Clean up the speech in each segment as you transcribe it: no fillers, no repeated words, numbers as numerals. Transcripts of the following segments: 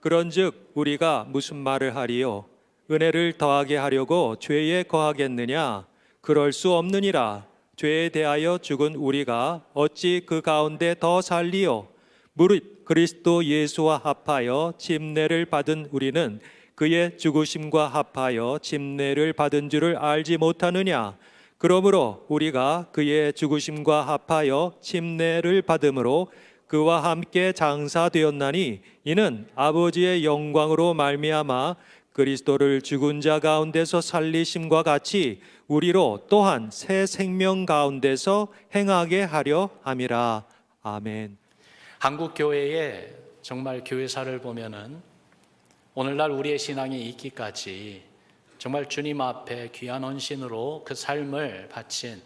그런즉 우리가 무슨 말을 하리요? 은혜를 더하게 하려고 죄에 거하겠느냐? 그럴 수 없느니라. 죄에 대하여 죽은 우리가 어찌 그 가운데 더 살리요? 무릇 그리스도 예수와 합하여 침례를 받은 우리는 그의 죽으심과 합하여 침례를 받은 줄을 알지 못하느냐? 그러므로 우리가 그의 죽으심과 합하여 침례를 받음으로 그와 함께 장사되었나니 이는 아버지의 영광으로 말미암아 그리스도를 죽은 자 가운데서 살리심과 같이 우리로 또한 새 생명 가운데서 행하게 하려 함이라. 아멘. 한국 교회의 정말 교회사를 보면은 오늘날 우리의 신앙이 있기까지 정말 주님 앞에 귀한 헌신으로 그 삶을 바친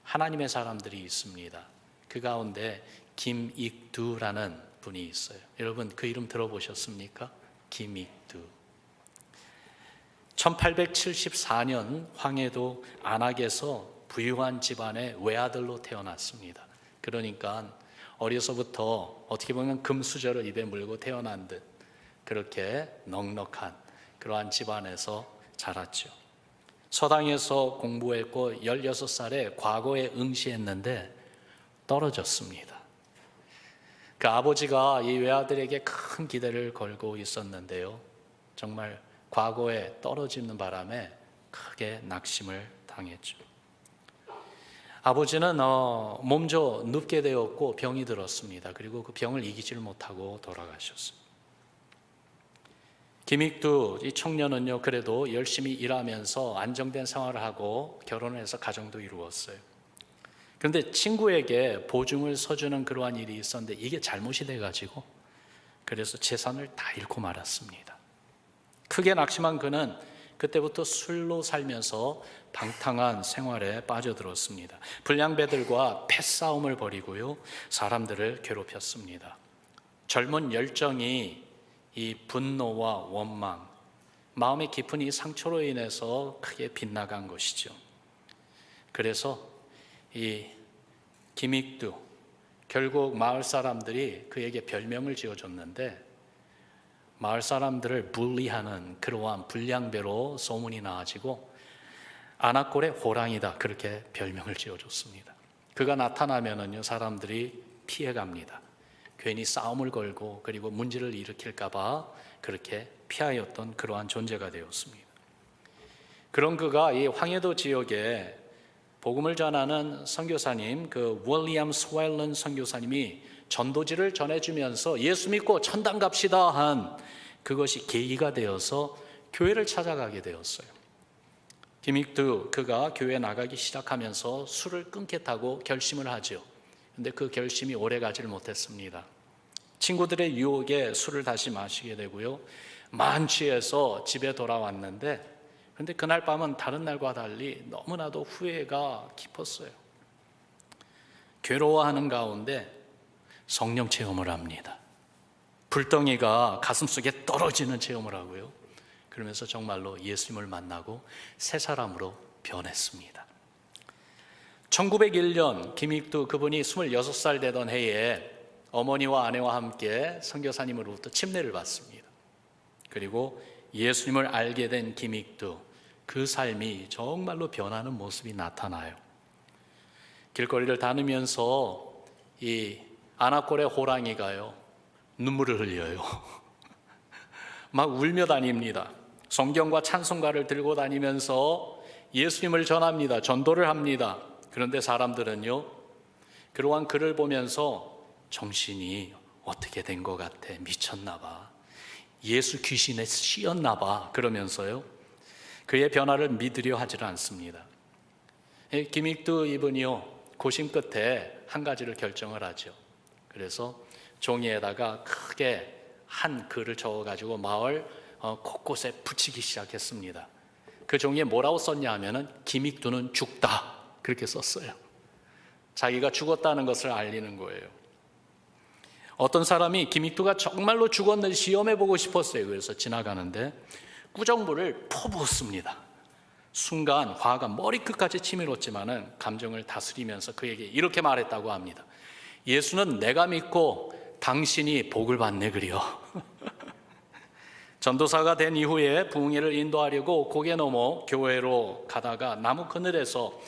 하나님의 사람들이 있습니다. 그 가운데 김익두라는 분이 있어요. 여러분 그 이름 들어보셨습니까? 김익두. 1874년 황해도 안악에서 부유한 집안의 외아들로 태어났습니다. 그러니까 어려서부터 어떻게 보면 금수저를 입에 물고 태어난 듯 그렇게 넉넉한 그러한 집안에서 자랐죠. 서당에서 공부했고 16살에 과거에 응시했는데 떨어졌습니다. 그 아버지가 이 외아들에게 큰 기대를 걸고 있었는데요. 정말 과거에 떨어지는 바람에 크게 낙심을 당했죠. 아버지는 몸져 눕게 되었고 병이 들었습니다. 그리고 그 병을 이기지를 못하고 돌아가셨어요. 김익두 이 청년은요 그래도 열심히 일하면서 안정된 생활을 하고 결혼을 해서 가정도 이루었어요. 그런데 친구에게 보증을 서주는 그러한 일이 있었는데 이게 잘못이 돼가지고 그래서 재산을 다 잃고 말았습니다. 크게 낙심한 그는 그때부터 술로 살면서 방탕한 생활에 빠져들었습니다. 불량배들과 패싸움을 벌이고요 사람들을 괴롭혔습니다. 젊은 열정이 이 분노와 원망, 마음의 깊은 이 상처로 인해서 크게 빗나간 것이죠. 그래서 이 김익두 결국 마을 사람들이 그에게 별명을 지어줬는데 마을 사람들을 bully하는 그러한 불량배로 소문이 나가지고 안악골의 호랑이다 그렇게 별명을 지어줬습니다. 그가 나타나면은요 사람들이 피해갑니다. 괜히 싸움을 걸고 그리고 문제를 일으킬까 봐 그렇게 피하였던 그러한 존재가 되었습니다. 그런 그가 이 황해도 지역에 복음을 전하는 선교사님 그 윌리엄 스웰런 선교사님이 전도지를 전해주면서 예수 믿고 천당 갑시다 한 그것이 계기가 되어서 교회를 찾아가게 되었어요. 김익두 그가 교회 나가기 시작하면서 술을 끊겠다고 결심을 하죠. 근데 그 결심이 오래 가지를 못했습니다. 친구들의 유혹에 술을 다시 마시게 되고요 만취해서 집에 돌아왔는데 그런데 그날 밤은 다른 날과 달리 너무나도 후회가 깊었어요. 괴로워하는 가운데 성령 체험을 합니다. 불덩이가 가슴속에 떨어지는 체험을 하고요 그러면서 정말로 예수님을 만나고 새 사람으로 변했습니다. 1901년 김익두 그분이 26살 되던 해에 어머니와 아내와 함께 선교사님으로부터 침례를 받습니다. 그리고 예수님을 알게 된 김익두 그 삶이 정말로 변하는 모습이 나타나요. 길거리를 다니면서 이 안악골의 호랑이가요 눈물을 흘려요. 막 울며 다닙니다. 성경과 찬송가를 들고 다니면서 예수님을 전합니다. 전도를 합니다. 그런데 사람들은요 그러한 그를 보면서 정신이 어떻게 된 것 같아, 미쳤나 봐, 예수 귀신에 씌었나 봐 그러면서요 그의 변화를 믿으려 하지를 않습니다. 김익두 이분이요 고심 끝에 한 가지를 결정을 하죠. 그래서 종이에다가 크게 한 글을 적어가지고 마을 곳곳에 붙이기 시작했습니다. 그 종이에 뭐라고 썼냐 하면은 김익두는 죽다 그렇게 썼어요. 자기가 죽었다는 것을 알리는 거예요. 어떤 사람이 김익두가 정말로 죽었는지 시험해보고 싶었어요. 그래서 지나가는데 꾸정물을 퍼부었습니다. 순간 화가 머리끝까지 치밀었지만은 감정을 다스리면서 그에게 이렇게 말했다고 합니다. 예수는 내가 믿고 당신이 복을 받네 그려. 전도사가 된 이후에 부흥회를 인도하려고 고개 넘어 교회로 가다가 나무 그늘에서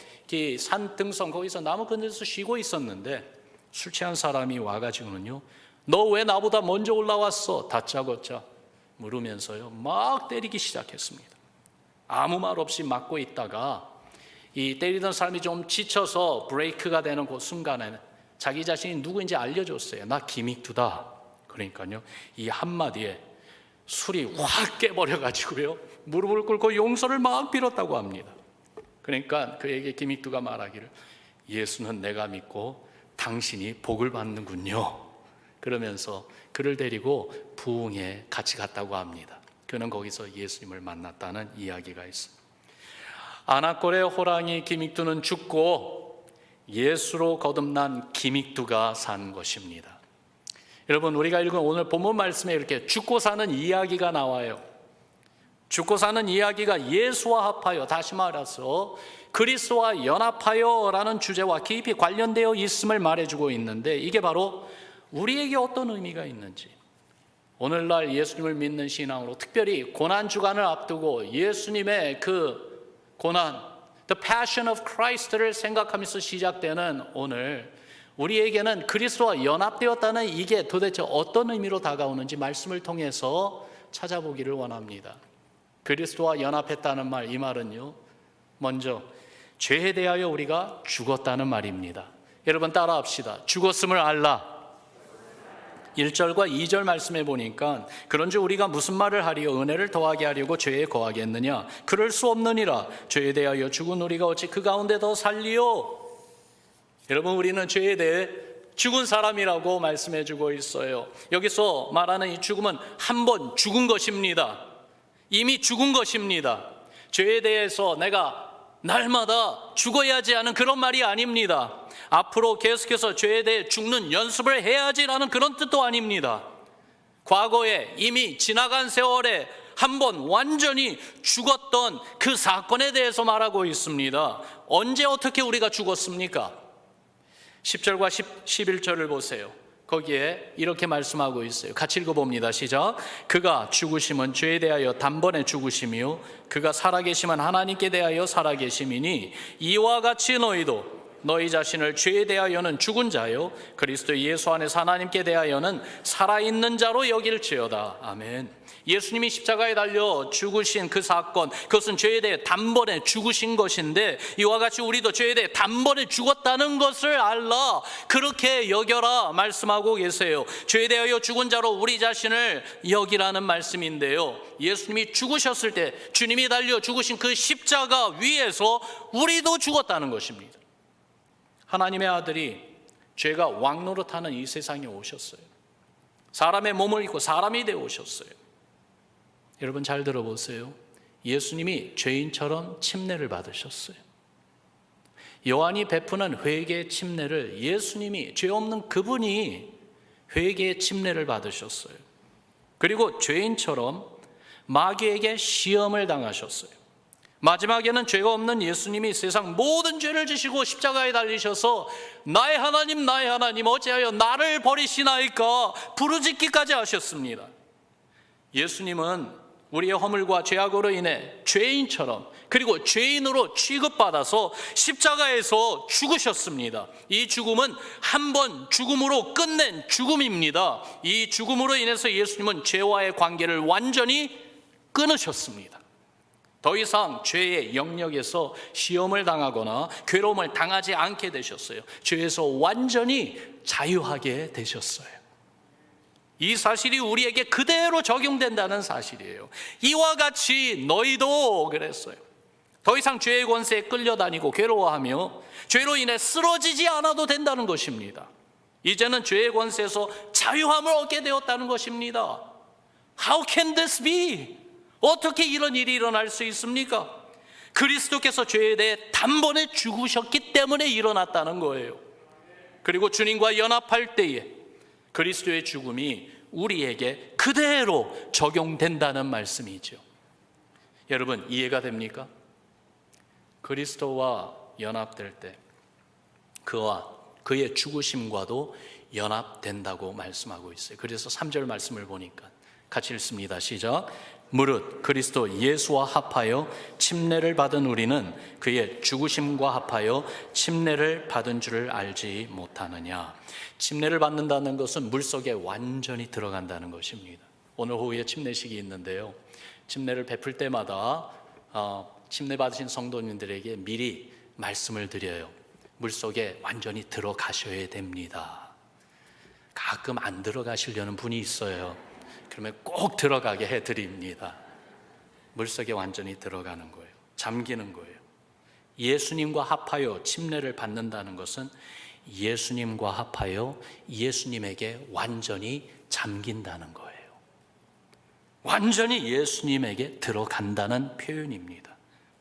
산 등성 거기서 나무 그늘에서 쉬고 있었는데 술 취한 사람이 와가지고는요, 너 왜 나보다 먼저 올라왔어? 다짜고짜 물으면서요 막 때리기 시작했습니다. 아무 말 없이 맞고 있다가 이 때리던 사람이 좀 지쳐서 브레이크가 되는 그 순간에는 자기 자신이 누구인지 알려줬어요. 나 김익두다. 그러니까요 이 한마디에 술이 확 깨버려가지고요 무릎을 꿇고 용서를 막 빌었다고 합니다. 그러니까 그에게 김익두가 말하기를, 예수는 내가 믿고 당신이 복을 받는군요. 그러면서 그를 데리고 부흥에 같이 갔다고 합니다. 그는 거기서 예수님을 만났다는 이야기가 있습니다. 아나꼴의 호랑이 김익두는 죽고 예수로 거듭난 김익두가 산 것입니다. 여러분, 우리가 읽은 오늘 본문 말씀에 이렇게 죽고 사는 이야기가 나와요. 죽고 사는 이야기가 예수와 합하여, 다시 말해서 그리스도와 연합하여 라는 주제와 깊이 관련되어 있음을 말해주고 있는데, 이게 바로 우리에게 어떤 의미가 있는지, 오늘날 예수님을 믿는 신앙으로 특별히 고난주간을 앞두고 예수님의 그 고난, The Passion of Christ를 생각하면서 시작되는 오늘, 우리에게는 그리스도와 연합되었다는 이게 도대체 어떤 의미로 다가오는지 말씀을 통해서 찾아보기를 원합니다. 그리스도와 연합했다는 말, 이 말은요, 먼저 죄에 대하여 우리가 죽었다는 말입니다. 여러분 따라합시다. 죽었음을 알라. 1절과 2절 말씀해 보니까, 그런즉 우리가 무슨 말을 하리요? 은혜를 더하게 하려고 죄에 거하겠느냐? 그럴 수 없느니라. 죄에 대하여 죽은 우리가 어찌 그 가운데 더 살리요? 여러분, 우리는 죄에 대해 죽은 사람이라고 말씀해 주고 있어요. 여기서 말하는 이 죽음은 한 번 죽은 것입니다. 이미 죽은 것입니다. 죄에 대해서 내가 날마다 죽어야지 하는 그런 말이 아닙니다. 앞으로 계속해서 죄에 대해 죽는 연습을 해야지라는 그런 뜻도 아닙니다. 과거에 이미 지나간 세월에 한 번 완전히 죽었던 그 사건에 대해서 말하고 있습니다. 언제 어떻게 우리가 죽었습니까? 10절과 11절을 보세요. 거기에 이렇게 말씀하고 있어요. 같이 읽어봅니다. 시작. 그가 죽으심은 죄에 대하여 단번에 죽으심이요 그가 살아계심은 하나님께 대하여 살아계심이니, 이와 같이 너희도 너희 자신을 죄에 대하여는 죽은 자요 그리스도 예수 안에서 하나님께 대하여는 살아있는 자로 여길지어다. 아멘. 예수님이 십자가에 달려 죽으신 그 사건, 그것은 죄에 대해 단번에 죽으신 것인데, 이와 같이 우리도 죄에 대해 단번에 죽었다는 것을 알라, 그렇게 여겨라 말씀하고 계세요. 죄에 대하여 죽은 자로 우리 자신을 여기라는 말씀인데요, 예수님이 죽으셨을 때 주님이 달려 죽으신 그 십자가 위에서 우리도 죽었다는 것입니다. 하나님의 아들이 죄가 왕노릇하는 이 세상에 오셨어요. 사람의 몸을 입고 사람이 되어 오셨어요. 여러분 잘 들어보세요. 예수님이 죄인처럼 침례를 받으셨어요. 요한이 베푸는 회개의 침례를 예수님이, 죄 없는 그분이 회개의 침례를 받으셨어요. 그리고 죄인처럼 마귀에게 시험을 당하셨어요. 마지막에는 죄가 없는 예수님이 세상 모든 죄를 지시고 십자가에 달리셔서 나의 하나님 어찌하여 나를 버리시나이까 부르짖기까지 하셨습니다. 예수님은 우리의 허물과 죄악으로 인해 죄인처럼, 그리고 죄인으로 취급받아서 십자가에서 죽으셨습니다. 이 죽음은 한 번 죽음으로 끝낸 죽음입니다. 이 죽음으로 인해서 예수님은 죄와의 관계를 완전히 끊으셨습니다. 더 이상 죄의 영역에서 시험을 당하거나 괴로움을 당하지 않게 되셨어요. 죄에서 완전히 자유하게 되셨어요. 이 사실이 우리에게 그대로 적용된다는 사실이에요. 이와 같이 너희도 그랬어요. 더 이상 죄의 권세에 끌려다니고 괴로워하며 죄로 인해 쓰러지지 않아도 된다는 것입니다. 이제는 죄의 권세에서 자유함을 얻게 되었다는 것입니다. How can this be? 어떻게 이런 일이 일어날 수 있습니까? 그리스도께서 죄에 대해 단번에 죽으셨기 때문에 일어났다는 거예요. 그리고 주님과 연합할 때에 그리스도의 죽음이 우리에게 그대로 적용된다는 말씀이죠. 여러분 이해가 됩니까? 그리스도와 연합될 때 그와 그의 죽으심과도 연합된다고 말씀하고 있어요. 그래서 3절 말씀을 보니까 같이 읽습니다. 시작. 무릇 그리스도 예수와 합하여 침례를 받은 우리는 그의 죽으심과 합하여 침례를 받은 줄을 알지 못하느냐. 침례를 받는다는 것은 물속에 완전히 들어간다는 것입니다. 오늘 오후에 침례식이 있는데요, 침례를 베풀 때마다 침례 받으신 성도님들에게 미리 말씀을 드려요. 물속에 완전히 들어가셔야 됩니다. 가끔 안 들어가시려는 분이 있어요. 그러면 꼭 들어가게 해드립니다. 물속에 완전히 들어가는 거예요. 잠기는 거예요. 예수님과 합하여 침례를 받는다는 것은 예수님과 합하여 예수님에게 완전히 잠긴다는 거예요. 완전히 예수님에게 들어간다는 표현입니다.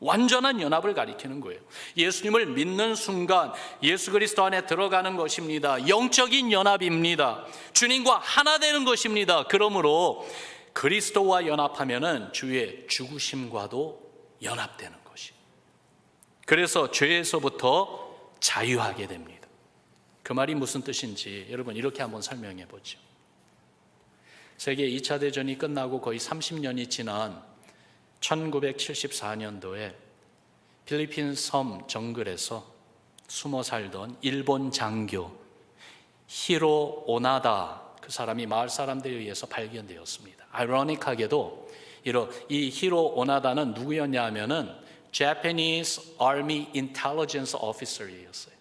완전한 연합을 가리키는 거예요. 예수님을 믿는 순간 예수 그리스도 안에 들어가는 것입니다. 영적인 연합입니다. 주님과 하나 되는 것입니다. 그러므로 그리스도와 연합하면은 주의 죽으심과도 연합되는 것이. 그래서 죄에서부터 자유하게 됩니다. 그 말이 무슨 뜻인지 여러분 이렇게 한번 설명해 보죠. 세계 2차 대전이 끝나고 거의 30년이 지난 1974년도에 필리핀 섬 정글에서 숨어 살던 일본 장교 히로 오나다, 그 사람이 마을 사람들에 의해서 발견되었습니다. 아이러니하게도 이 히로 오나다는 누구였냐 하면은 Japanese Army Intelligence Officer이었어요.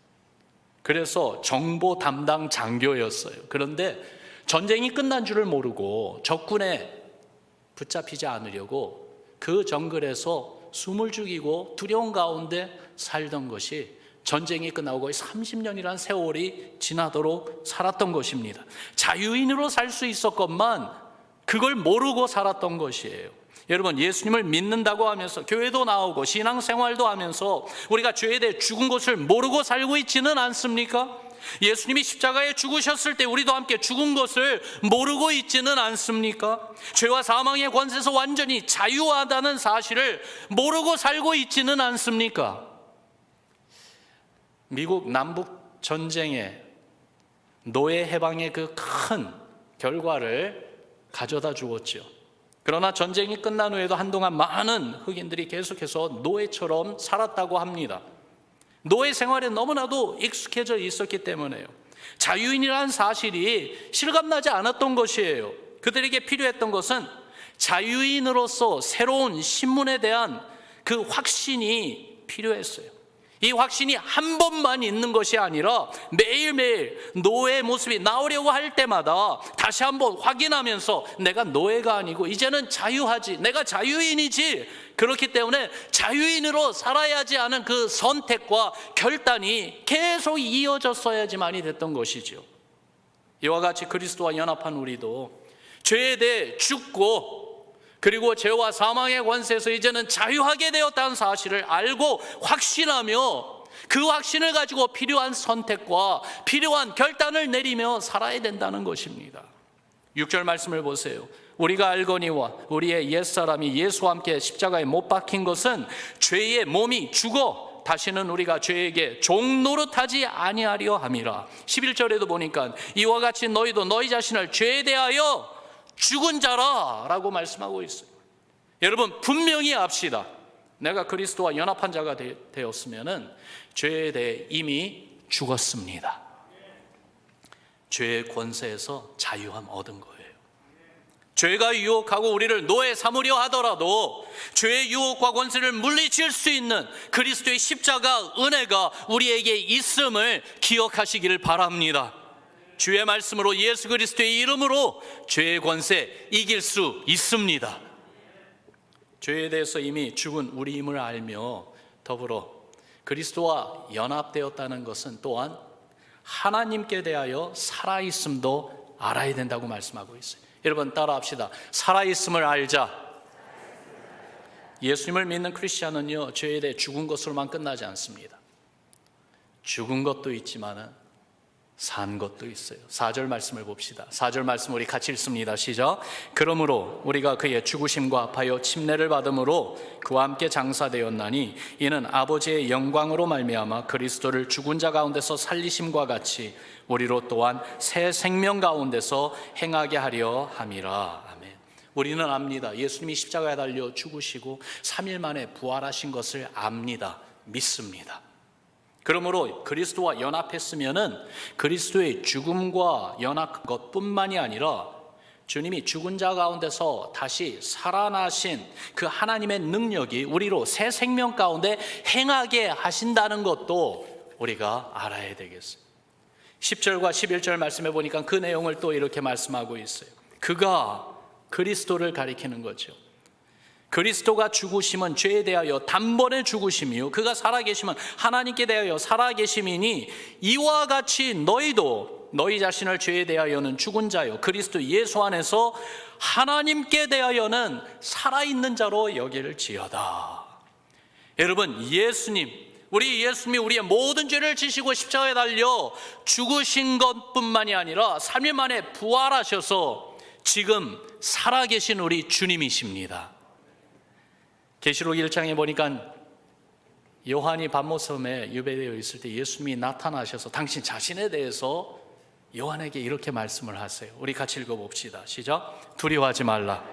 그래서 정보 담당 장교였어요. 그런데 전쟁이 끝난 줄을 모르고 적군에 붙잡히지 않으려고 그 정글에서 숨을 죽이고 두려운 가운데 살던 것이 전쟁이 끝나고 거의 30년이라는 세월이 지나도록 살았던 것입니다. 자유인으로 살 수 있었건만 그걸 모르고 살았던 것이에요. 여러분, 예수님을 믿는다고 하면서 교회도 나오고 신앙생활도 하면서 우리가 죄에 대해 죽은 것을 모르고 살고 있지는 않습니까? 예수님이 십자가에 죽으셨을 때 우리도 함께 죽은 것을 모르고 있지는 않습니까? 죄와 사망의 권세에서 완전히 자유하다는 사실을 모르고 살고 있지는 않습니까? 미국 남북 전쟁의 노예 해방의 그 큰 결과를 가져다 주었죠. 그러나 전쟁이 끝난 후에도 한동안 많은 흑인들이 계속해서 노예처럼 살았다고 합니다. 노예 생활에 너무나도 익숙해져 있었기 때문에요. 자유인이라는 사실이 실감나지 않았던 것이에요. 그들에게 필요했던 것은 자유인으로서 새로운 신분에 대한 그 확신이 필요했어요. 이 확신이 한 번만 있는 것이 아니라 매일매일 노예의 모습이 나오려고 할 때마다 다시 한번 확인하면서 내가 노예가 아니고 이제는 자유하지, 내가 자유인이지. 그렇기 때문에 자유인으로 살아야지 하는 그 선택과 결단이 계속 이어졌어야지만이 됐던 것이죠. 이와 같이 그리스도와 연합한 우리도 죄에 대해 죽고 그리고 죄와 사망의 권세에서 이제는 자유하게 되었다는 사실을 알고 확신하며 그 확신을 가지고 필요한 선택과 필요한 결단을 내리며 살아야 된다는 것입니다. 6절 말씀을 보세요. 우리가 알거니와 우리의 옛사람이 예수와 함께 십자가에 못 박힌 것은 죄의 몸이 죽어 다시는 우리가 죄에게 종 노릇하지 아니하려 함이라. 11절에도 보니까 이와 같이 너희도 너희 자신을 죄에 대하여 죽은 자라 라고 말씀하고 있어요. 여러분, 분명히 압시다. 내가 그리스도와 연합한 자가 되었으면 죄에 대해 이미 죽었습니다. 죄의 권세에서 자유함 얻은 거예요. 죄가 유혹하고 우리를 노예 삼으려 하더라도 죄의 유혹과 권세를 물리칠 수 있는 그리스도의 십자가 은혜가 우리에게 있음을 기억하시기를 바랍니다. 주의 말씀으로 예수 그리스도의 이름으로 죄의 권세 이길 수 있습니다. 죄에 대해서 이미 죽은 우리임을 알며 더불어 그리스도와 연합되었다는 것은 또한 하나님께 대하여 살아있음도 알아야 된다고 말씀하고 있어요. 여러분 따라합시다. 살아있음을 알자. 예수님을 믿는 크리스찬은요, 죄에 대해 죽은 것으로만 끝나지 않습니다. 죽은 것도 있지만은 산 것도 있어요. 4절 말씀을 봅시다. 4절 말씀 우리 같이 읽습니다. 시작. 그러므로 우리가 그의 죽으심과 합하여 침례를 받음으로 그와 함께 장사되었나니 이는 아버지의 영광으로 말미암아 그리스도를 죽은 자 가운데서 살리심과 같이 우리로 또한 새 생명 가운데서 행하게 하려 함이라. 아멘. 우리는 압니다. 예수님이 십자가에 달려 죽으시고 3일 만에 부활하신 것을 압니다. 믿습니다. 그러므로 그리스도와 연합했으면은 그리스도의 죽음과 연합한 것뿐만이 아니라 주님이 죽은 자 가운데서 다시 살아나신 그 하나님의 능력이 우리로 새 생명 가운데 행하게 하신다는 것도 우리가 알아야 되겠어요. 10절과 11절 말씀해 보니까 그 내용을 또 이렇게 말씀하고 있어요. 그가 그리스도를 가리키는 거죠. 그리스도가 죽으심은 죄에 대하여 단번에 죽으심이요 그가 살아계심은 하나님께 대하여 살아계심이니 이와 같이 너희도 너희 자신을 죄에 대하여는 죽은 자요 그리스도 예수 안에서 하나님께 대하여는 살아있는 자로 여길지어다. 여러분, 우리 예수님이 우리의 모든 죄를 지시고 십자가에 달려 죽으신 것뿐만이 아니라 3일 만에 부활하셔서 지금 살아계신 우리 주님이십니다. 계시록 1장에 보니까 요한이 밤모섬에 유배되어 있을 때 예수님이 나타나셔서 당신 자신에 대해서 요한에게 이렇게 말씀을 하세요. 우리 같이 읽어봅시다. 시작. 두려워하지 말라.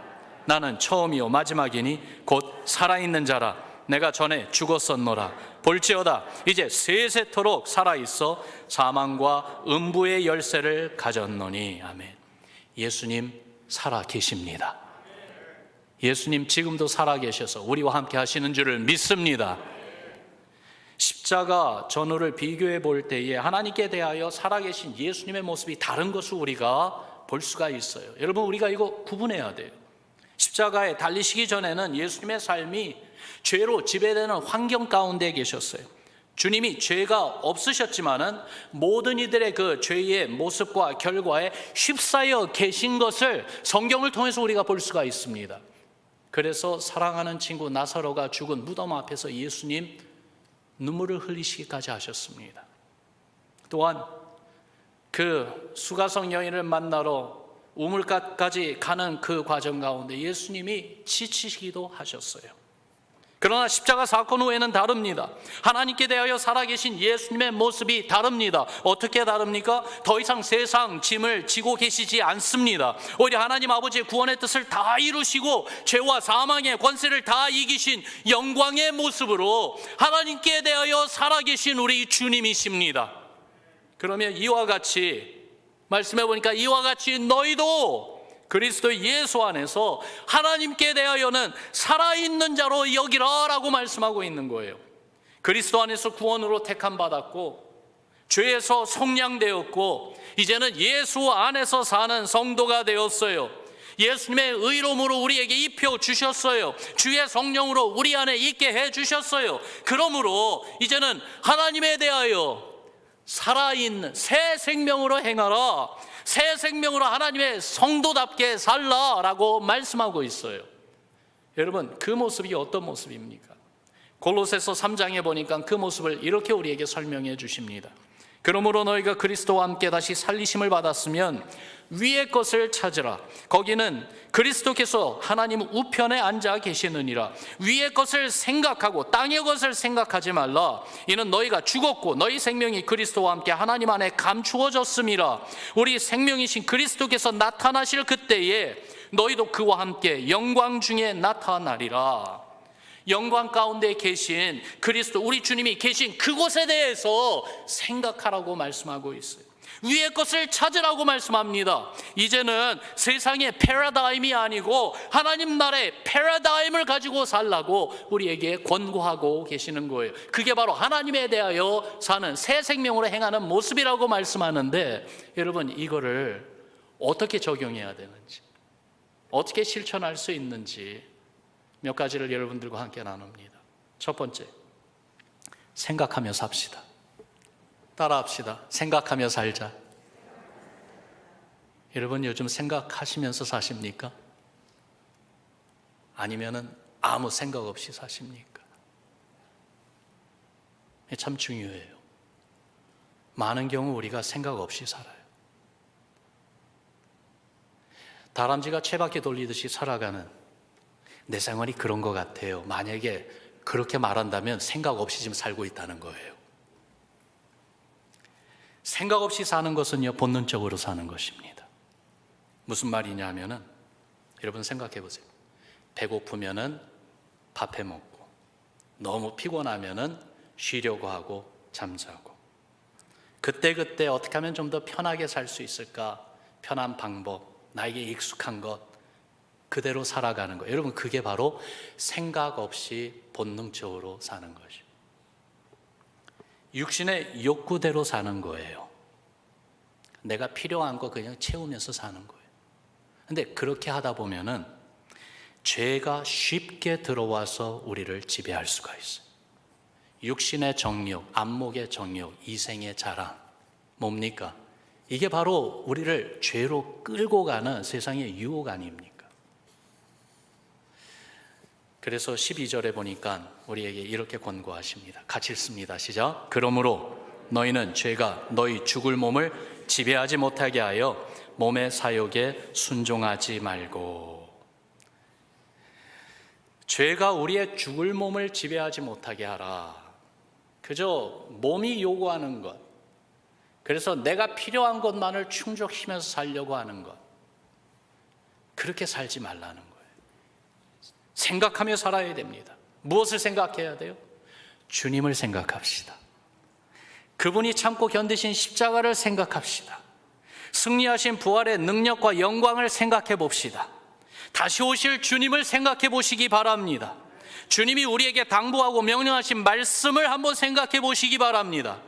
나는 처음이요 마지막이니 곧 살아있는 자라. 내가 전에 죽었었노라. 볼지어다 이제 세세토록 살아있어 사망과 음부의 열쇠를 가졌노니. 아멘. 예수님 살아계십니다. 예수님 지금도 살아계셔서 우리와 함께 하시는 줄을 믿습니다. 십자가 전후를 비교해 볼 때에 하나님께 대하여 살아계신 예수님의 모습이 다른 것을 우리가 볼 수가 있어요. 여러분, 우리가 이거 구분해야 돼요. 십자가에 달리시기 전에는 예수님의 삶이 죄로 지배되는 환경 가운데 계셨어요. 주님이 죄가 없으셨지만은 모든 이들의 그 죄의 모습과 결과에 휩싸여 계신 것을 성경을 통해서 우리가 볼 수가 있습니다. 그래서 사랑하는 친구 나사로가 죽은 무덤 앞에서 예수님 눈물을 흘리시기까지 하셨습니다. 또한 그 수가성 여인을 만나러 우물가까지 가는 그 과정 가운데 예수님이 지치시기도 하셨어요. 그러나 십자가 사건 후에는 다릅니다. 하나님께 대하여 살아계신 예수님의 모습이 다릅니다. 어떻게 다릅니까? 더 이상 세상 짐을 지고 계시지 않습니다. 오히려 하나님 아버지의 구원의 뜻을 다 이루시고 죄와 사망의 권세를 다 이기신 영광의 모습으로 하나님께 대하여 살아계신 우리 주님이십니다. 그러면 이와 같이 말씀해 보니까 이와 같이 너희도 그리스도 예수 안에서 하나님께 대하여는 살아있는 자로 여기라 라고 말씀하고 있는 거예요. 그리스도 안에서 구원으로 택함 받았고 죄에서 속량되었고 이제는 예수 안에서 사는 성도가 되었어요. 예수님의 의로움으로 우리에게 입혀 주셨어요. 주의 성령으로 우리 안에 있게 해 주셨어요. 그러므로 이제는 하나님에 대하여 살아있는 새 생명으로 행하라, 새 생명으로 하나님의 성도답게 살라라고 말씀하고 있어요. 여러분, 그 모습이 어떤 모습입니까? 골로새서 3장에 보니까 그 모습을 이렇게 우리에게 설명해 주십니다. 그러므로 너희가 그리스도와 함께 다시 살리심을 받았으면 위의 것을 찾으라. 거기는 그리스도께서 하나님 우편에 앉아 계시느니라. 위의 것을 생각하고 땅의 것을 생각하지 말라. 이는 너희가 죽었고 너희 생명이 그리스도와 함께 하나님 안에 감추어졌음이라. 우리 생명이신 그리스도께서 나타나실 그때에 너희도 그와 함께 영광 중에 나타나리라. 영광 가운데 계신 그리스도, 우리 주님이 계신 그곳에 대해서 생각하라고 말씀하고 있어요. 위의 것을 찾으라고 말씀합니다. 이제는 세상의 패러다임이 아니고 하나님 나라의 패러다임을 가지고 살라고 우리에게 권고하고 계시는 거예요. 그게 바로 하나님에 대하여 사는 새 생명으로 행하는 모습이라고 말씀하는데, 여러분, 이거를 어떻게 적용해야 되는지, 어떻게 실천할 수 있는지 몇 가지를 여러분들과 함께 나눕니다. 첫 번째, 생각하며 삽시다. 따라합시다. 생각하며 살자. 여러분, 요즘 생각하시면서 사십니까? 아니면은 아무 생각 없이 사십니까? 참 중요해요. 많은 경우 우리가 생각 없이 살아요. 다람쥐가 쳇바퀴 돌리듯이 살아가는 내 생활이 그런 것 같아요. 만약에 그렇게 말한다면 생각 없이 지금 살고 있다는 거예요. 생각 없이 사는 것은요, 본능적으로 사는 것입니다. 무슨 말이냐 하면은, 여러분 생각해 보세요. 배고프면은 밥해 먹고, 너무 피곤하면은 쉬려고 하고 잠자고, 그때그때 어떻게 하면 좀 더 편하게 살 수 있을까? 편한 방법, 나에게 익숙한 것, 그대로 살아가는 거예요. 여러분, 그게 바로 생각 없이 본능적으로 사는 것이죠. 육신의 욕구대로 사는 거예요. 내가 필요한 거 그냥 채우면서 사는 거예요. 근데 그렇게 하다 보면은 죄가 쉽게 들어와서 우리를 지배할 수가 있어요. 육신의 정욕, 안목의 정욕, 이생의 자랑, 뭡니까? 이게 바로 우리를 죄로 끌고 가는 세상의 유혹 아닙니까? 그래서 12절에 보니까 우리에게 이렇게 권고하십니다. 같이 읽습니다. 시작. 그러므로 너희는 죄가 너희 죽을 몸을 지배하지 못하게 하여 몸의 사욕에 순종하지 말고. 죄가 우리의 죽을 몸을 지배하지 못하게 하라. 그저 몸이 요구하는 것, 그래서 내가 필요한 것만을 충족시키면서 살려고 하는 것, 그렇게 살지 말라는 거예요. 생각하며 살아야 됩니다. 무엇을 생각해야 돼요? 주님을 생각합시다. 그분이 참고 견디신 십자가를 생각합시다. 승리하신 부활의 능력과 영광을 생각해 봅시다. 다시 오실 주님을 생각해 보시기 바랍니다. 주님이 우리에게 당부하고 명령하신 말씀을 한번 생각해 보시기 바랍니다.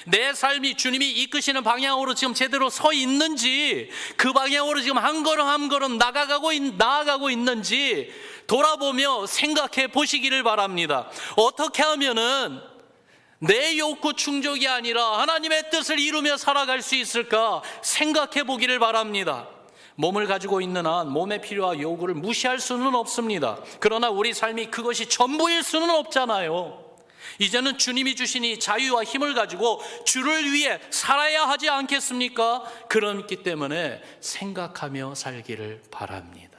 내 삶이 주님이 이끄시는 방향으로 지금 제대로 서 있는지, 그 방향으로 지금 한 걸음 한 걸음 나아가고 있는지 돌아보며 생각해 보시기를 바랍니다. 어떻게 하면은 내 욕구 충족이 아니라 하나님의 뜻을 이루며 살아갈 수 있을까 생각해 보기를 바랍니다. 몸을 가지고 있는 한 몸에 필요한 요구를 무시할 수는 없습니다. 그러나 우리 삶이 그것이 전부일 수는 없잖아요. 이제는 주님이 주신 이 자유와 힘을 가지고 주를 위해 살아야 하지 않겠습니까? 그렇기 때문에 생각하며 살기를 바랍니다.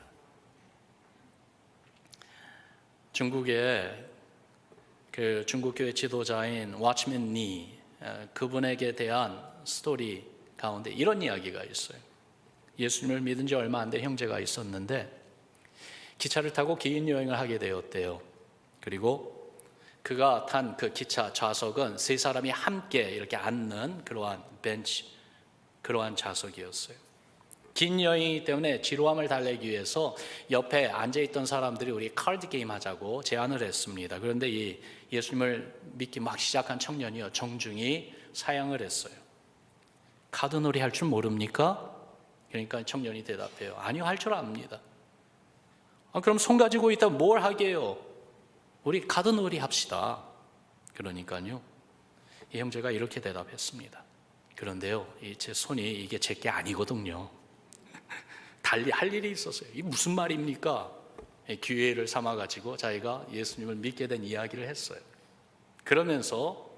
중국의 중국교회 지도자인 워치맨 리, 그분에게 대한 스토리 가운데 이런 이야기가 있어요. 예수님을 믿은 지 얼마 안 된 형제가 있었는데 기차를 타고 긴 여행을 하게 되었대요. 그리고 그가 탄 그 기차 좌석은 세 사람이 함께 이렇게 앉는 그러한 벤치, 그러한 좌석이었어요. 긴 여행이기 때문에 지루함을 달래기 위해서 옆에 앉아있던 사람들이 우리 카드 게임 하자고 제안을 했습니다. 그런데 이 예수님을 믿기 막 시작한 청년이요, 정중히 사양을 했어요. 카드놀이 할 줄 모릅니까? 그러니까 청년이 대답해요. 아니요, 할 줄 압니다. 그럼 손 가지고 있다 뭘 하게요? 우리 카드놀이 합시다. 그러니까요, 이 형제가 이렇게 대답했습니다. 그런데요, 제 손이 이게 제 게 아니거든요. 달리 할 일이 있었어요. 이게 무슨 말입니까? 기회를 삼아가지고 자기가 예수님을 믿게 된 이야기를 했어요. 그러면서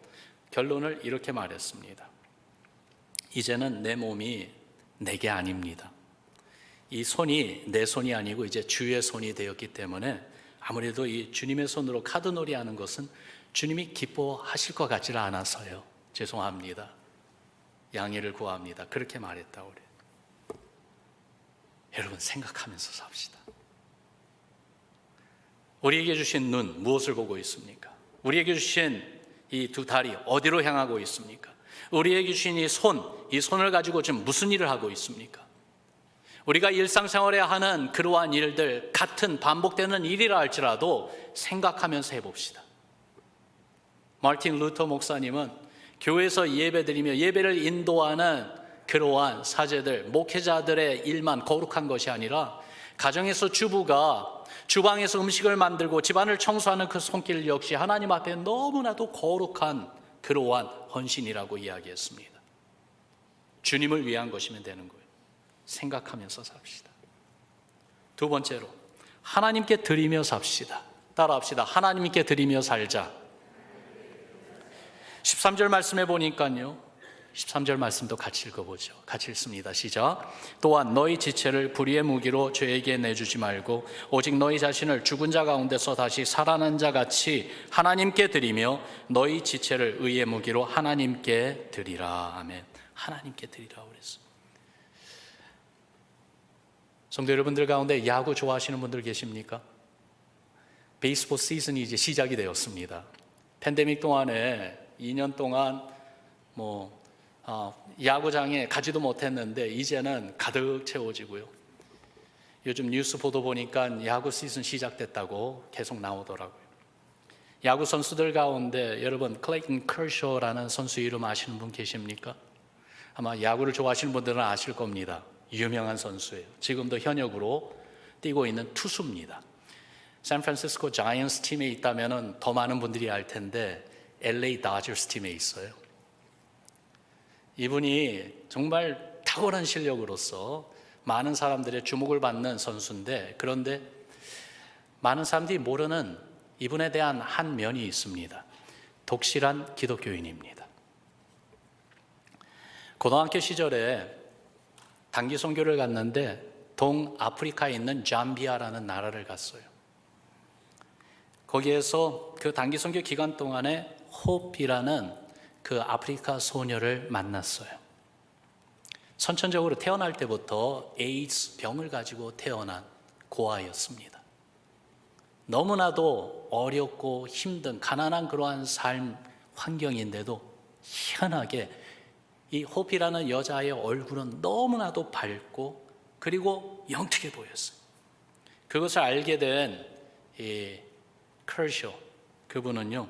결론을 이렇게 말했습니다. 이제는 내 몸이 내게 아닙니다. 이 손이 내 손이 아니고 이제 주의 손이 되었기 때문에 아무래도 이 주님의 손으로 카드놀이 하는 것은 주님이 기뻐하실 것 같지는 않아서요. 죄송합니다. 양해를 구합니다. 그렇게 말했다고 그래요. 여러분, 생각하면서 삽시다. 우리에게 주신 눈 무엇을 보고 있습니까? 우리에게 주신 이 두 다리 어디로 향하고 있습니까? 우리에게 주신 이 손을 가지고 지금 무슨 일을 하고 있습니까? 우리가 일상생활에 하는 그러한 일들, 같은 반복되는 일이라 할지라도 생각하면서 해봅시다. 마틴 루터 목사님은 교회에서 예배드리며 예배를 인도하는 그러한 사제들, 목회자들의 일만 거룩한 것이 아니라 가정에서 주부가 주방에서 음식을 만들고 집안을 청소하는 그 손길 역시 하나님 앞에 너무나도 거룩한 그러한 헌신이라고 이야기했습니다. 주님을 위한 것이면 되는 거예요. 생각하면서 삽시다. 두 번째로, 하나님께 드리며 삽시다. 따라합시다. 하나님께 드리며 살자. 13절 말씀해 보니까요, 13절 말씀도 같이 읽어보죠. 같이 읽습니다. 시작. 또한 너희 지체를 불의의 무기로 죄에게 내주지 말고 오직 너희 자신을 죽은 자 가운데서 다시 살아난 자 같이 하나님께 드리며 너희 지체를 의의 무기로 하나님께 드리라. 아멘. 하나님께 드리라 그랬어. 성도 여러분들 가운데 야구 좋아하시는 분들 계십니까? 베이스볼 시즌이 이제 시작이 되었습니다. 팬데믹 동안에 2년 동안 야구장에 가지도 못했는데 이제는 가득 채워지고요. 요즘 뉴스 보도 보니까 야구 시즌 시작됐다고 계속 나오더라고요. 야구 선수들 가운데 여러분 클레이튼 커쇼라는 선수 이름 아시는 분 계십니까? 아마 야구를 좋아하시는 분들은 아실 겁니다. 유명한 선수예요. 지금도 현역으로 뛰고 있는 투수입니다. 샌프란시스코 자이언츠 팀에 있다면 더 많은 분들이 알 텐데 LA 다저스 팀에 있어요. 이분이 정말 탁월한 실력으로서 많은 사람들의 주목을 받는 선수인데, 그런데 많은 사람들이 모르는 이분에 대한 한 면이 있습니다. 독실한 기독교인입니다. 고등학교 시절에 단기 선교를 갔는데 동아프리카에 있는 잠비아라는 나라를 갔어요. 거기에서 그 단기 선교 기간 동안에 호프이라는 그 아프리카 소녀를 만났어요. 선천적으로 태어날 때부터 에이즈 병을 가지고 태어난 고아였습니다. 너무나도 어렵고 힘든 가난한 그러한 삶 환경인데도 희한하게 이 호피라는 여자의 얼굴은 너무나도 밝고 그리고 영특해 보였어요. 그것을 알게 된 이 커쇼, 그분은요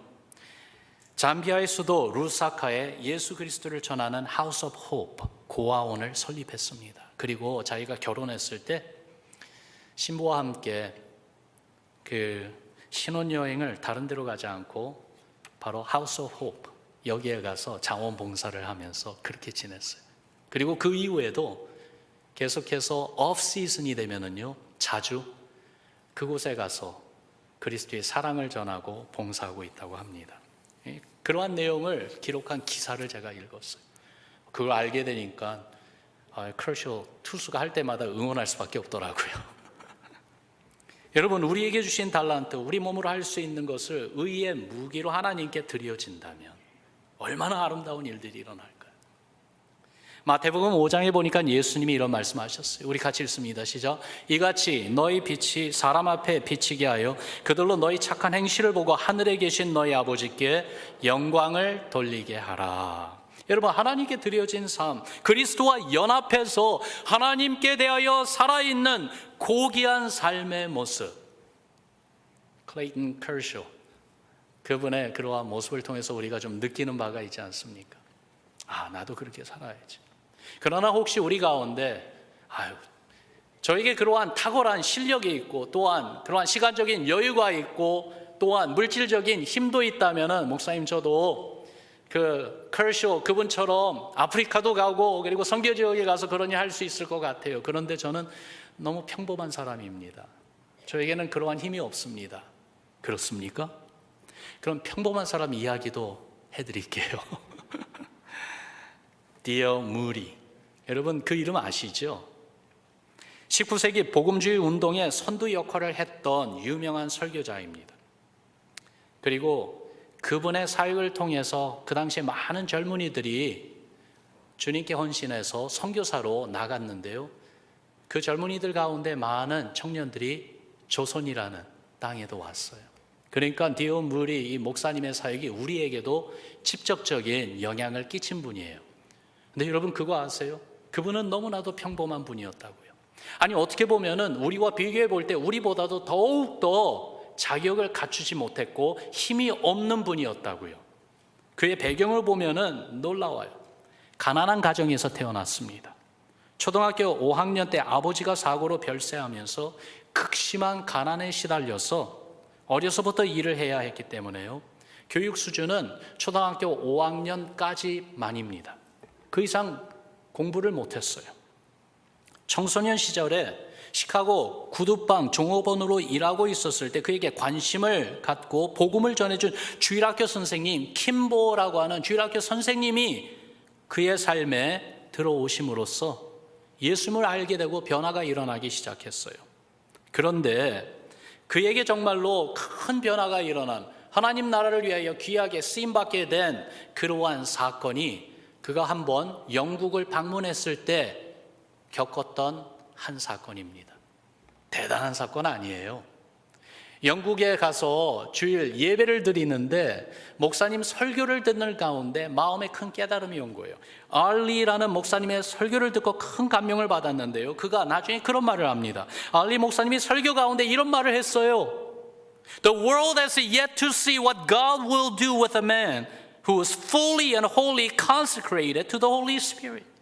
잠비아의 수도 루사카에 예수 그리스도를 전하는 하우스 오브 호프 고아원을 설립했습니다. 그리고 자기가 결혼했을 때 신부와 함께 그 신혼여행을 다른 데로 가지 않고 바로 하우스 오브 호프 여기에 가서 자원봉사를 하면서 그렇게 지냈어요. 그리고 그 이후에도 계속해서 오프 시즌이 되면은요 자주 그곳에 가서 그리스도의 사랑을 전하고 봉사하고 있다고 합니다. 그러한 내용을 기록한 기사를 제가 읽었어요. 그걸 알게 되니까 크러쇼 투수가 할 때마다 응원할 수밖에 없더라고요. 여러분, 우리에게 주신 달란트, 우리 몸으로 할 수 있는 것을 의의 무기로 하나님께 드려진다면 얼마나 아름다운 일들이 일어날까요? 마태복음 5장에 보니까 예수님이 이런 말씀하셨어요. 우리 같이 읽습니다. 시작. 이같이 너희 빛이 사람 앞에 비치게 하여 그들로 너희 착한 행실을 보고 하늘에 계신 너희 아버지께 영광을 돌리게 하라. 여러분, 하나님께 드려진 삶, 그리스도와 연합해서 하나님께 대하여 살아있는 고귀한 삶의 모습, 클레이튼 커쇼, 그분의 그러한 모습을 통해서 우리가 좀 느끼는 바가 있지 않습니까? 나도 그렇게 살아야지. 그러나 혹시 우리 가운데 저에게 그러한 탁월한 실력이 있고 또한 그러한 시간적인 여유가 있고 또한 물질적인 힘도 있다면 목사님 저도 그 커쇼 그분처럼 아프리카도 가고 그리고 선교 지역에 가서 그런 일 할 수 있을 것 같아요. 그런데 저는 너무 평범한 사람입니다. 저에게는 그러한 힘이 없습니다. 그렇습니까? 그럼 평범한 사람 이야기도 해드릴게요. 디어 무리, 여러분 그 이름 아시죠? 19세기 복음주의 운동의 선두 역할을 했던 유명한 설교자입니다. 그리고 그분의 사역을 통해서 그 당시에 많은 젊은이들이 주님께 헌신해서 선교사로 나갔는데요, 그 젊은이들 가운데 많은 청년들이 조선이라는 땅에도 왔어요. 그러니까 디어 무리 이 목사님의 사역이 우리에게도 직접적인 영향을 끼친 분이에요. 근데 여러분 그거 아세요? 그분은 너무나도 평범한 분이었다고요. 아니 어떻게 보면은 우리와 비교해 볼 때 우리보다도 더욱더 자격을 갖추지 못했고 힘이 없는 분이었다고요. 그의 배경을 보면은 놀라워요. 가난한 가정에서 태어났습니다. 초등학교 5학년 때 아버지가 사고로 별세하면서 극심한 가난에 시달려서 어려서부터 일을 해야 했기 때문에요, 교육 수준은 초등학교 5학년까지만입니다. 그 이상 공부를 못했어요. 청소년 시절에 시카고 구두방 종업원으로 일하고 있었을 때 그에게 관심을 갖고 복음을 전해준 주일학교 선생님 킴보라고 하는 주일학교 선생님이 그의 삶에 들어오심으로써 예수님을 알게 되고 변화가 일어나기 시작했어요. 그런데 그에게 정말로 큰 변화가 일어난, 하나님 나라를 위하여 귀하게 쓰임받게 된 그러한 사건이 그가 한번 영국을 방문했을 때 겪었던 한 사건입니다. 대단한 사건 아니에요. 영국에 가서 주일 예배를 드리는데 목사님 설교를 듣는 가운데 마음에 큰 깨달음이 온 거예요. 알리라는 목사님의 설교를 듣고 큰 감명을 받았는데요, 그가 나중에 그런 말을 합니다. 알리 목사님이 설교 가운데 이런 말을 했어요. The world has yet to see what God will do with a man who is fully and wholly consecrated to the Holy Spirit.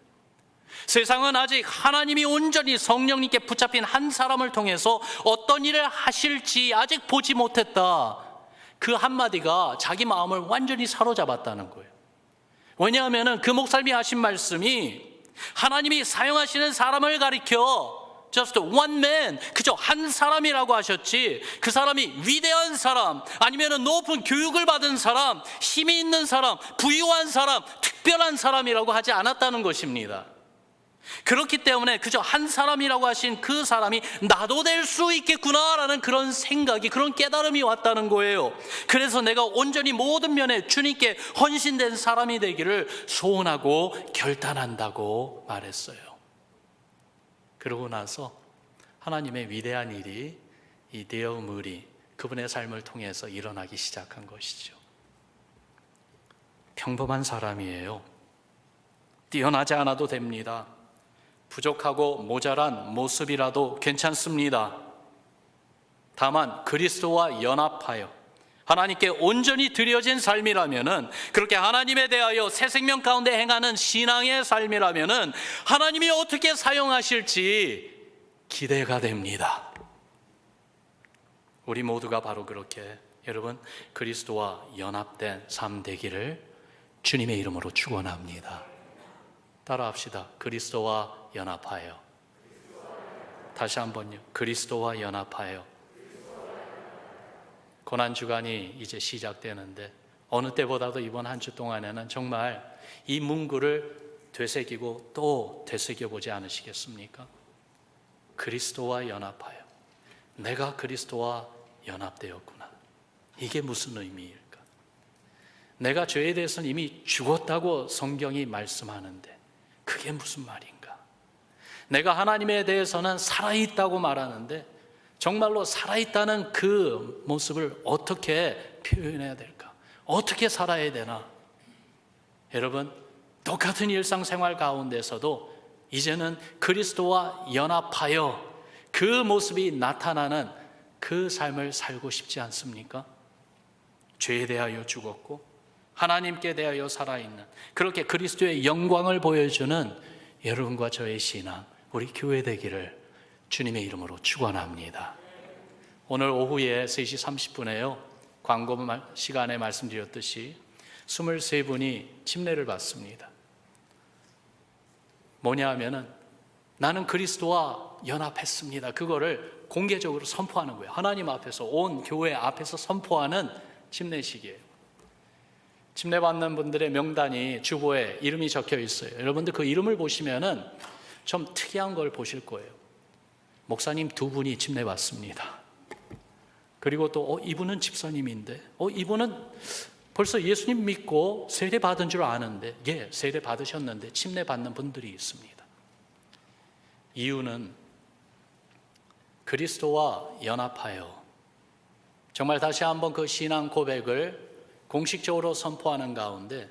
세상은 아직 하나님이 온전히 성령님께 붙잡힌 한 사람을 통해서 어떤 일을 하실지 아직 보지 못했다. 그 한마디가 자기 마음을 완전히 사로잡았다는 거예요. 왜냐하면 그 목사님이 하신 말씀이 하나님이 사용하시는 사람을 가리켜 just one man, 그저 한 사람이라고 하셨지, 그 사람이 위대한 사람, 아니면 높은 교육을 받은 사람, 힘이 있는 사람, 부유한 사람, 특별한 사람이라고 하지 않았다는 것입니다. 그렇기 때문에 그저 한 사람이라고 하신 그 사람이 나도 될 수 있겠구나라는 그런 생각이, 그런 깨달음이 왔다는 거예요. 그래서 내가 온전히 모든 면에 주님께 헌신된 사람이 되기를 소원하고 결단한다고 말했어요. 그러고 나서 하나님의 위대한 일이 이 데어물이 그분의 삶을 통해서 일어나기 시작한 것이죠. 평범한 사람이에요. 뛰어나지 않아도 됩니다. 부족하고 모자란 모습이라도 괜찮습니다. 다만 그리스도와 연합하여 하나님께 온전히 드려진 삶이라면은, 그렇게 하나님에 대하여 새 생명 가운데 행하는 신앙의 삶이라면은 하나님이 어떻게 사용하실지 기대가 됩니다. 우리 모두가 바로 그렇게 여러분 그리스도와 연합된 삶 되기를 주님의 이름으로 축원합니다. 따라합시다. 그리스도와 연합하여. 다시 한번요. 그리스도와 연합하여. 고난주간이 이제 시작되는데 어느 때보다도 이번 한 주 동안에는 정말 이 문구를 되새기고 또 되새겨보지 않으시겠습니까? 그리스도와 연합하여. 내가 그리스도와 연합되었구나. 이게 무슨 의미일까? 내가 죄에 대해서는 이미 죽었다고 성경이 말씀하는데 그게 무슨 말인가? 내가 하나님에 대해서는 살아있다고 말하는데 정말로 살아있다는 그 모습을 어떻게 표현해야 될까? 어떻게 살아야 되나? 여러분, 똑같은 일상생활 가운데서도 이제는 그리스도와 연합하여 그 모습이 나타나는 그 삶을 살고 싶지 않습니까? 죄에 대하여 죽었고 하나님께 대하여 살아있는, 그렇게 그리스도의 영광을 보여주는 여러분과 저의 신앙, 우리 교회 되기를 주님의 이름으로 축원합니다. 오늘 오후에 3시 30분에요 광고 시간에 말씀드렸듯이 23분이 침례를 받습니다. 뭐냐 하면은 나는 그리스도와 연합했습니다. 그거를 공개적으로 선포하는 거예요. 하나님 앞에서, 온 교회 앞에서 선포하는 침례식이에요. 침례 받는 분들의 명단이 주보에 이름이 적혀 있어요. 여러분들 그 이름을 보시면은 좀 특이한 걸 보실 거예요. 목사님 2분이 침례 받습니다. 그리고 또 이분은 집사님인데 이분은 벌써 예수님 믿고 세례 받은 줄 아는데, 예, 세례 받으셨는데 침례 받는 분들이 있습니다. 이유는 그리스도와 연합하여 정말 다시 한번 그 신앙 고백을 공식적으로 선포하는 가운데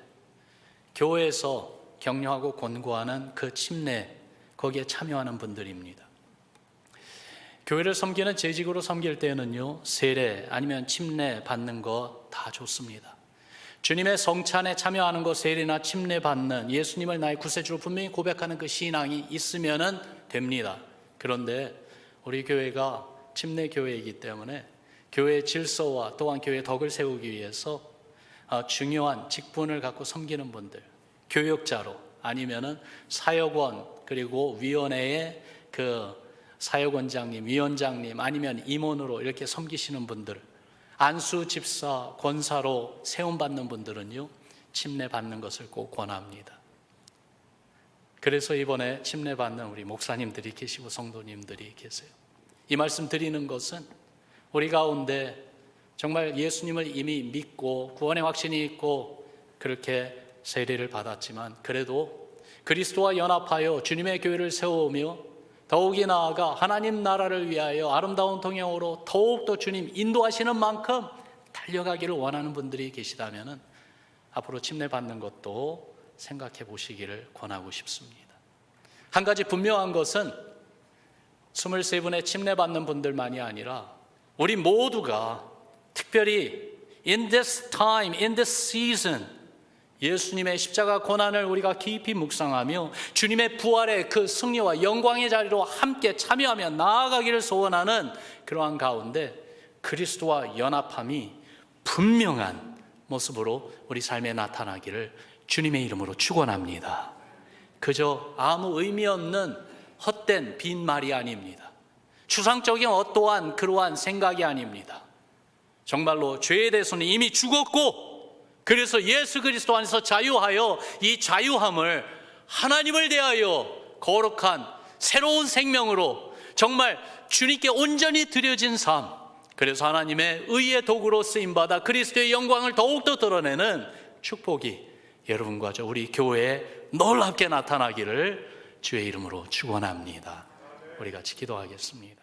교회에서 격려하고 권고하는 그 침례, 거기에 참여하는 분들입니다. 교회를 섬기는 재직으로 섬길 때는요, 세례 아니면 침례 받는 거 다 좋습니다. 주님의 성찬에 참여하는 거, 세례나 침례 받는, 예수님을 나의 구세주로 분명히 고백하는 그 신앙이 있으면은 됩니다. 그런데 우리 교회가 침례 교회이기 때문에 교회의 질서와 또한 교회의 덕을 세우기 위해서 중요한 직분을 갖고 섬기는 분들, 교역자로 아니면은 사역원, 그리고 위원회의 그 사역원장님, 위원장님 아니면 임원으로 이렇게 섬기시는 분들, 안수 집사, 권사로 세움받는 분들은요 침례 받는 것을 꼭 권합니다. 그래서 이번에 침례받는 우리 목사님들이 계시고 성도님들이 계세요. 이 말씀 드리는 것은 우리 가운데 정말 예수님을 이미 믿고 구원의 확신이 있고 그렇게 세례를 받았지만 그래도 그리스도와 연합하여 주님의 교회를 세우며 더욱이 나아가 하나님 나라를 위하여 아름다운 동행으로 더욱더 주님 인도하시는 만큼 달려가기를 원하는 분들이 계시다면 앞으로 침례받는 것도 생각해 보시기를 권하고 싶습니다. 한 가지 분명한 것은 23분의 침례받는 분들만이 아니라 우리 모두가 특별히 in this time, in this season 예수님의 십자가 고난을 우리가 깊이 묵상하며 주님의 부활의 그 승리와 영광의 자리로 함께 참여하며 나아가기를 소원하는 그러한 가운데 그리스도와 연합함이 분명한 모습으로 우리 삶에 나타나기를 주님의 이름으로 축원합니다. 그저 아무 의미 없는 헛된 빈말이 아닙니다. 추상적인 어떠한 그러한 생각이 아닙니다. 정말로 죄에 대해서는 이미 죽었고 그래서 예수 그리스도 안에서 자유하여 이 자유함을 하나님을 대하여 거룩한 새로운 생명으로 정말 주님께 온전히 드려진 삶, 그래서 하나님의 의의 도구로 쓰임받아 그리스도의 영광을 더욱더 드러내는 축복이 여러분과 우리 교회에 놀랍게 나타나기를 주의 이름으로 축원합니다. 우리 같이 기도하겠습니다.